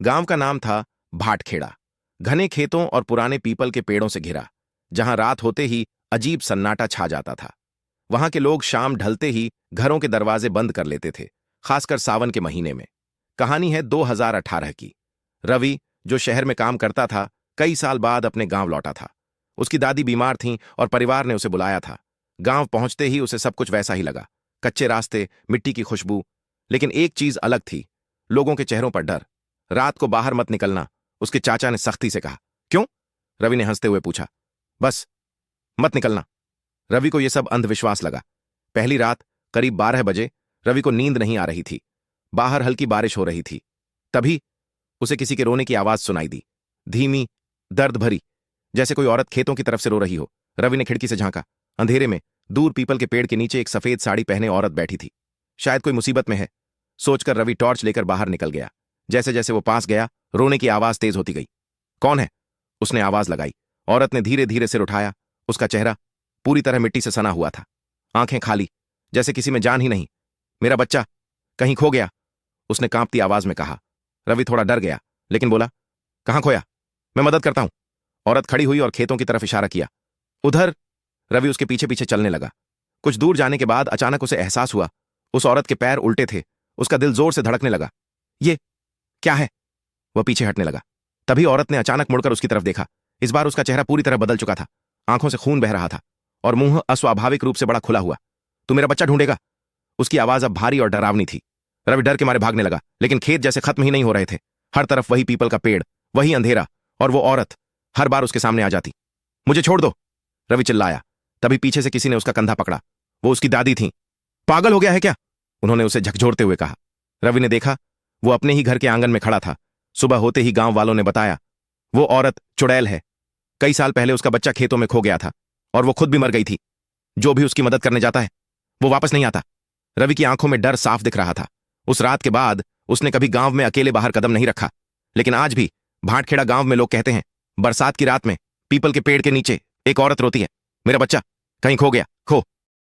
गांव का नाम था भाटखेड़ा। घने खेतों और पुराने पीपल के पेड़ों से घिरा, जहां रात होते ही अजीब सन्नाटा छा जाता था। वहां के लोग शाम ढलते ही घरों के दरवाजे बंद कर लेते थे, खासकर सावन के महीने में। कहानी है 2018 की। रवि, जो शहर में काम करता था, कई साल बाद अपने गांव लौटा था। उसकी दादी बीमार थीं और परिवार ने उसे बुलाया था। गांव पहुंचते ही उसे सब कुछ वैसा ही लगा, कच्चे रास्ते, मिट्टी की खुशबू। लेकिन एक चीज अलग थी, लोगों के चेहरों पर डर। रात को बाहर मत निकलना, उसके चाचा ने सख्ती से कहा। क्यों? रवि ने हंसते हुए पूछा। बस, मत निकलना। रवि को यह सब अंधविश्वास लगा। पहली रात करीब 12 बजे रवि को नींद नहीं आ रही थी। बाहर हल्की बारिश हो रही थी। तभी उसे किसी के रोने की आवाज सुनाई दी, धीमी, दर्द भरी, जैसे कोई औरत खेतों की तरफ से रो रही हो। रवि ने खिड़की से झांका। अंधेरे में दूर पीपल के पेड़ के नीचे एक सफेद साड़ी पहने औरत बैठी थी। शायद कोई मुसीबत में है, सोचकर रवि टॉर्च लेकर बाहर निकल गया। जैसे जैसे वो पास गया, रोने की आवाज तेज होती गई। कौन है? उसने आवाज लगाई। औरत ने धीरे धीरे सिर उठाया। उसका चेहरा पूरी तरह मिट्टी से सना हुआ था, आंखें खाली, जैसे किसी में जान ही नहीं। मेरा बच्चा कहीं खो गया, उसने कांपती आवाज में कहा। रवि थोड़ा डर गया, लेकिन बोला, कहां खोया? मैं मदद करता हूं। औरत खड़ी हुई और खेतों की तरफ इशारा किया। उधर। रवि उसके पीछे पीछे चलने लगा। कुछ दूर जाने के बाद अचानक उसे एहसास हुआ, उस औरत के पैर उल्टे थे। उसका दिल जोर से धड़कने लगा। ये क्या है? वह पीछे हटने लगा। तभी औरत ने अचानक मुड़कर उसकी तरफ देखा। इस बार उसका चेहरा पूरी तरह बदल चुका था, आंखों से खून बह रहा था और मुंह अस्वाभाविक रूप से बड़ा खुला हुआ। तू मेरा बच्चा ढूंढेगा? उसकी आवाज अब भारी और डरावनी थी। रवि डर के मारे भागने लगा, लेकिन खेत जैसे खत्म ही नहीं हो रहे थे। हर तरफ वही पीपल का पेड़, वही अंधेरा, और वो औरत हर बार उसके सामने आ जाती। मुझे छोड़ दो, रवि चिल्लाया। तभी पीछे से किसी ने उसका कंधा पकड़ा। वो उसकी दादी थी। पागल हो गया है क्या? उन्होंने उसे झकझोरते हुए कहा। रवि ने देखा, वो अपने ही घर के आंगन में खड़ा था। सुबह होते ही गांव वालों ने बताया, वो औरत चुड़ैल है। कई साल पहले उसका बच्चा खेतों में खो गया था और वो खुद भी मर गई थी। जो भी उसकी मदद करने जाता है, वो वापस नहीं आता। रवि की आंखों में डर साफ दिख रहा था। उस रात के बाद उसने कभी गांव में अकेले बाहर कदम नहीं रखा। लेकिन आज भी भाटखेड़ा गांव में लोग कहते हैं, बरसात की रात में पीपल के पेड़ के नीचे एक औरत रोती है, मेरा बच्चा कहीं खो गया, खो।